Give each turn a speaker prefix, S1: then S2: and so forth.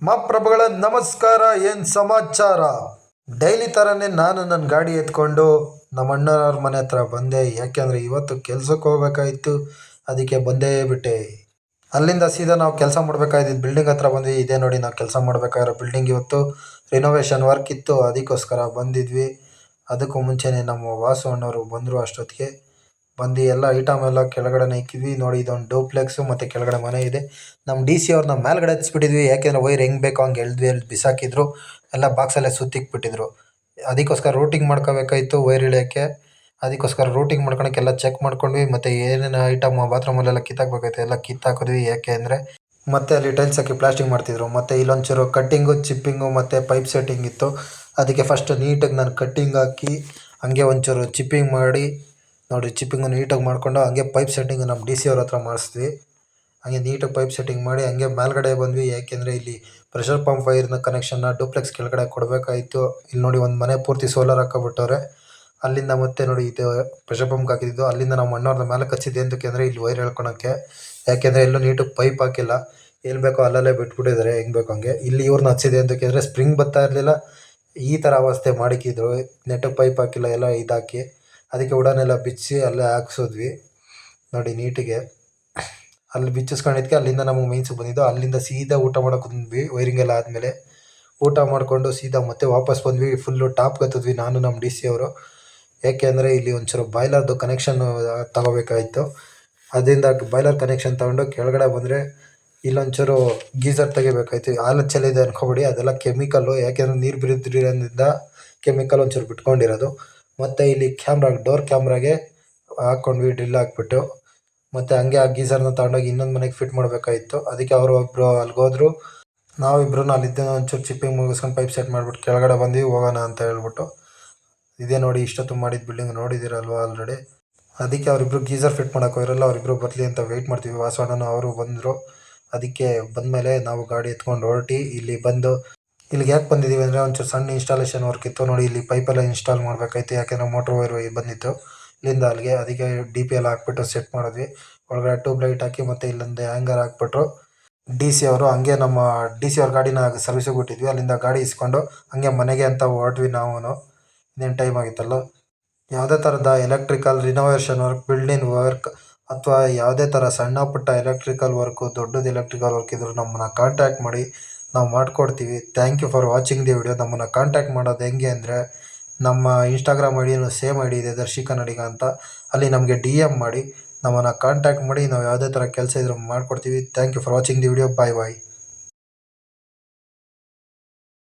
S1: ಪ್ರಭುಗಳ ನಮಸ್ಕಾರ. ಏನು ಸಮಾಚಾರ? ಡೈಲಿ ಥರನೇ ನಾನು ನನ್ನ ಗಾಡಿ ಎತ್ಕೊಂಡು ನಮ್ಮ ಅಣ್ಣವ್ರ ಮನೆ ಹತ್ರ ಬಂದೆ. ಯಾಕೆಂದರೆ ಇವತ್ತು ಕೆಲ್ಸಕ್ಕೆ ಹೋಗ್ಬೇಕಾಯಿತು, ಅದಕ್ಕೆ ಬಂದೇ ಬಿಟ್ಟೆ. ಅಲ್ಲಿಂದ ಸೀದಾ ನಾವು ಕೆಲಸ ಮಾಡಬೇಕಾಗಿದ್ದು ಬಿಲ್ಡಿಂಗ್ ಹತ್ರ ಬಂದ್ವಿ. ಇದೇ ನೋಡಿ ನಾವು ಕೆಲಸ ಮಾಡಬೇಕಾಗಿರೋ ಬಿಲ್ಡಿಂಗ್. ಇವತ್ತು ರಿನೋವೇಷನ್ ವರ್ಕ್ ಇತ್ತು, ಅದಕ್ಕೋಸ್ಕರ ಬಂದಿದ್ವಿ. ಅದಕ್ಕೂ ಮುಂಚೆನೇ ನಮ್ಮ ವಾಸು ಅಣ್ಣವರು ಬಂದರು. ಅಷ್ಟೊತ್ತಿಗೆ ಬಂದು ಎಲ್ಲ ಐಟಮ್ ಎಲ್ಲ ಕೆಳಗಡೆ ಇಕ್ಕಿದ್ವಿ. ನೋಡಿ ಇದೊಂದು ಡೂಪ್ಲೆಕ್ಸು ಮತ್ತು ಕೆಳಗಡೆ ಮನೆ ಇದೆ. ನಮ್ಮ ಡಿ ಸಿ ಅವ್ರನ್ನ ಮೇಲ್ಗಡೆ ಹತ್ಸ್ಬಿಟ್ಟಿದ್ವಿ. ಯಾಕೆಂದರೆ ವೈರ್ ಹೆಂಗೆ ಬೇಕೋ ಹಂಗೆ ಎಳ್ದು ಬಿಸಾಕಿದ್ರು, ಎಲ್ಲ ಬಾಕ್ಸಲ್ಲೇ ಸುತ್ತಿಕ್ಬಿಟ್ಟಿದ್ರು. ಅದಕ್ಕೋಸ್ಕರ ರೂಟಿಂಗ್ ಮಾಡ್ಕೋಬೇಕಾಯ್ತು ವೈರ್ ಇಳಿಯೋಕ್ಕೆ. ಅದಕ್ಕೋಸ್ಕರ ರೂಟಿಂಗ್ ಮಾಡ್ಕೊಳಕ್ಕೆ ಎಲ್ಲ ಚೆಕ್ ಮಾಡ್ಕೊಂಡ್ವಿ. ಮತ್ತು ಏನೇನು ಐಟಮ್ ಬಾತ್ರೂಮಲ್ಲೆಲ್ಲ ಕಿತ್ತಾಕಬೇಕಾಯ್ತು ಎಲ್ಲ ಕಿತ್ತಾಕಿದ್ವಿ. ಯಾಕೆ ಅಂದರೆ ಮತ್ತೆ ಅಲ್ಲಿ ಟೈಲ್ಸ್ ಹಾಕಿ ಪ್ಲಾಸ್ಟಿಂಗ್ ಮಾಡ್ತಿದ್ರು. ಮತ್ತು ಇಲ್ಲೊಂಚೂರು ಕಟ್ಟಿಂಗು, ಚಿಪ್ಪಿಂಗು ಮತ್ತು ಪೈಪ್ ಸೆಟ್ಟಿಂಗ್ ಇತ್ತು. ಅದಕ್ಕೆ ಫಸ್ಟ್ ನೀಟಾಗಿ ನಾನು ಕಟ್ಟಿಂಗ್ ಹಾಕಿ ಹಂಗೆ ಒಂಚೂರು ಚಿಪ್ಪಿಂಗ್ ಮಾಡಿ, ನೋಡಿ ಚಿಪ್ಪಿಂಗು ನೀಟಾಗಿ ಮಾಡಿಕೊಂಡು ಹಂಗೆ ಪೈಪ್ ಸೆಟ್ಟಿಂಗ್ ನಮ್ಮ ಡಿ ಸಿ ಅವ್ರ ಹತ್ರ ಮಾಡಿಸಿದ್ವಿ. ಹಂಗೆ ನೀಟಾಗಿ ಪೈಪ್ ಸೆಟ್ಟಿಂಗ್ ಮಾಡಿ ಹಂಗೆ ಮೇಲ್ಗಡೆ ಬಂದ್ವಿ. ಯಾಕೆಂದರೆ ಇಲ್ಲಿ ಪ್ರೆಷರ್ ಪಂಪ್ ವೈರ್ನ ಕನೆಕ್ಷನ್ನ ಡೂಪ್ಲೆಕ್ಸ್ ಕೆಳಗಡೆ ಕೊಡಬೇಕಾಯಿತು. ಇಲ್ಲಿ ನೋಡಿ ಒಂದು ಮನೆ ಪೂರ್ತಿ ಸೋಲಾರ್ ಹಾಕ್ಕೊಬಿಟ್ಟವ್ರೆ. ಅಲ್ಲಿಂದ ಮತ್ತೆ ನೋಡಿ ಇದು ಪ್ರೆಷರ್ ಪಂಪ್ಗೆ ಹಾಕಿದ್ದು. ಅಲ್ಲಿಂದ ನಾವು ಮಣ್ಣವ್ರನ್ನ ಮೇಲೆ ಕಚ್ಚಿದ್ದೆ ಅಂತಕ್ಕೆ ಅಂದರೆ ಇಲ್ಲಿ ವೈರ್ ಎಳ್ಕೊಳಕ್ಕೆ. ಯಾಕೆಂದರೆ ಎಲ್ಲೂ ನೀಟಾಗಿ ಪೈಪ್ ಹಾಕಿಲ್ಲ, ಎಲ್ಲಿ ಬೇಕೋ ಅಲ್ಲಲ್ಲೇ ಬಿಟ್ಬಿಟ್ಟಿದ್ದಾರೆ ಹೆಂಗೆ ಬೇಕೋ ಹಂಗೆ. ಇಲ್ಲಿ ಇವ್ರನ್ನ ಹಚ್ಚಿದೆ ಅಂತಕ್ಕೆ ಅಂದರೆ ಸ್ಪ್ರಿಂಗ್ ಬರ್ತಾ ಇರಲಿಲ್ಲ, ಈ ಥರ ಅವಸ್ಥೆ ಮಾಡಿಕ್ಕಿದ್ರು. ನೆಟ್ಟಗೆ ಪೈಪ್ ಹಾಕಿಲ್ಲ, ಎಲ್ಲ ಇದಾಕಿ ಅದಕ್ಕೆ ಉಡನೆಲ್ಲ ಬಿಚ್ಚಿ ಅಲ್ಲೇ ಹಾಕ್ಸಿದ್ವಿ. ನೋಡಿ ನೀಟಿಗೆ ಅಲ್ಲಿ ಬಿಚ್ಚಿಸ್ಕೊಂಡಿದ್ದಕ್ಕೆ ಅಲ್ಲಿಂದ ನಮಗೆ ಮೈನ್ಸಿಗೆ ಬಂದಿದ್ದು. ಅಲ್ಲಿಂದ ಸೀದಾ ಊಟ ಮಾಡೋಕೆ ಬಂದ್ವಿ. ವೈರಿಂಗ್ ಎಲ್ಲ ಆದಮೇಲೆ ಊಟ ಮಾಡಿಕೊಂಡು ಸೀದಾ ಮತ್ತೆ ವಾಪಸ್ ಬಂದ್ವಿ. ಫುಲ್ಲು ಟಾಪ್ಗೆ ಹತ್ತಿದ್ವಿ ನಾನು ನಮ್ಮ ಡಿ ಸಿ ಅವರು. ಯಾಕೆ ಅಂದರೆ ಇಲ್ಲಿ ಒಂಚೂರು ಬಾಯ್ಲರ್ದು ಕನೆಕ್ಷನ್ನು ತಗೋಬೇಕಾಯಿತು. ಅದರಿಂದ ಬಾಯ್ಲರ್ ಕನೆಕ್ಷನ್ ತೊಗೊಂಡು ಕೆಳಗಡೆ ಬಂದರೆ ಇಲ್ಲೊಂಚೂರು ಗೀಝರ್ ತೆಗಿಬೇಕಾಯ್ತು. ಹಾಲು ಚೆಲ್ಲಿದೆ ಅನ್ಕೋಬೇಡಿ, ಅದೆಲ್ಲ ಕೆಮಿಕಲ್ಲು. ಯಾಕೆಂದರೆ ನೀರು ಬಿರಿದ್ರಿಂದ ಕೆಮಿಕಲ್ ಒಂಚೂರು ಬಿಟ್ಕೊಂಡಿರೋದು. ಮತ್ತು ಇಲ್ಲಿ ಡೋರ್ ಕ್ಯಾಮ್ರಾಗೆ ಹಾಕ್ಕೊಂಡ್ವಿ ಡ್ರಿಲ್ ಹಾಕ್ಬಿಟ್ಟು. ಮತ್ತು ಹಂಗೆ ಆ ಗೀಝರ್ನ ತಗೊಂಡೋಗಿ ಇನ್ನೊಂದು ಮನೆಗೆ ಫಿಟ್ ಮಾಡಬೇಕಾಯಿತು. ಅದಕ್ಕೆ ಅವರು ಒಬ್ಬರು ಅಲ್ಲಿಗೋದ್ರು, ನಾವಿಬ್ಬರೂ ಅಲ್ಲಿದ್ದ ಒಂಚೂರು ಚಿಪ್ಪಿಂಗ್ ಮುಗಿಸ್ಕೊಂಡು ಪೈಪ್ ಸೆಟ್ ಮಾಡಿಬಿಟ್ಟು ಕೆಳಗಡೆ ಬಂದ್ವಿ ಹೋಗೋಣ ಅಂತ ಹೇಳ್ಬಿಟ್ಟು. ಇದೇ ನೋಡಿ ಇಷ್ಟೊತ್ತು ಮಾಡಿದ ಬಿಲ್ಡಿಂಗ್ ನೋಡಿದ್ದೀರಲ್ವ ಆಲ್ರೆಡಿ. ಅದಕ್ಕೆ ಅವರಿಬ್ಬರು ಗೀಝರ್ ಫಿಟ್ ಮಾಡೋಕೆ ಹೋಗಿರಲ್ಲ, ಅವರಿಬ್ಬರು ಬರಲಿ ಅಂತ ವೆಯ್ಟ್ ಮಾಡ್ತೀವಿ. ವಾಸವಣ್ಣನ ಅವರು ಬಂದರು. ಅದಕ್ಕೆ ಬಂದಮೇಲೆ ನಾವು ಗಾಡಿ ಎತ್ಕೊಂಡು ಹೊರಟಿ ಇಲ್ಲಿ ಬಂದು ಇಲ್ಲಿಗೆ ಯಾಕೆ ಬಂದಿದ್ದೀವಿ ಅಂದರೆ ಒಂಚೂರು ಸಣ್ಣ ಇನ್ಸ್ಟಾಲೇಷನ್ ವರ್ಕ್ ಇತ್ತು. ನೋಡಿ ಇಲ್ಲಿ ಪೈಪೆಲ್ಲ ಇನ್ಸ್ಟಾಲ್ ಮಾಡಬೇಕಾಯ್ತು. ಯಾಕೆಂದರೆ ಮೋಟ್ರ್ ವೈರ್ ಬಂದಿತ್ತು ಇಲ್ಲಿಂದ ಅಲ್ಲಿಗೆ. ಅದಕ್ಕೆ ಡಿ ಪಿ ಎಲ್ಲ ಹಾಕ್ಬಿಟ್ಟು ಸೆಟ್ ಮಾಡಿದ್ವಿ. ಒಳಗಡೆ ಟ್ಯೂಬ್ ಲೈಟ್ ಹಾಕಿ ಮತ್ತು ಇಲ್ಲೊಂದು ಹ್ಯಾಂಗರ್ ಹಾಕ್ಬಿಟ್ರು ಡಿ ಸಿ ಅವರು. ಹಂಗೆ ನಮ್ಮ ಡಿ ಸಿ ಅವ್ರ ಗಾಡಿನ ಸರ್ವಿಸಿಗೆ ಬಿಟ್ಟಿದ್ವಿ. ಅಲ್ಲಿಂದ ಗಾಡಿ ಇಸ್ಕೊಂಡು ಹಂಗೆ ಮನೆಗೆ ಅಂತ ಹೊರಟ್ವಿ ನಾವು. ಇನ್ನೇನು ಟೈಮ್ ಆಗಿತ್ತಲ್ಲ. ಯಾವುದೇ ಥರದ electrical renovation work, building work ಅಥವಾ ಯಾವುದೇ ಥರ ಸಣ್ಣ ಪುಟ್ಟ ಎಲೆಕ್ಟ್ರಿಕಲ್ ವರ್ಕು, ದೊಡ್ಡದು ಎಲೆಕ್ಟ್ರಿಕಲ್ ವರ್ಕ್ ಇದ್ದರೂ ನಮ್ಮನ್ನು ಕಾಂಟ್ಯಾಕ್ಟ್ ಮಾಡಿ, ನಾವು ಮಾಡಿಕೊಡ್ತೀವಿ. Thank you for watching the video. ನಮ್ಮನ್ನು ಕಾಂಟ್ಯಾಕ್ಟ್ ಮಾಡೋದು ಹೆಂಗೆ ಅಂದರೆ ನಮ್ಮ ಇನ್ಸ್ಟಾಗ್ರಾಮ್ ಐಡಿಯೂ ಸೇಮ್ ಐಡಿ ಇದೆ, ದರ್ಶಿ ಕನ್ನಡಿಗ ಅಂತ. ಅಲ್ಲಿ ನಮಗೆ DM ಮಾಡಿ, ನಮ್ಮನ್ನು ಕಾಂಟ್ಯಾಕ್ಟ್ ಮಾಡಿ. ನಾವು ಯಾವುದೇ ಥರ ಕೆಲಸ ಇದ್ರೂ ಮಾಡಿಕೊಡ್ತೀವಿ. Thank you for watching the video. Bye bye.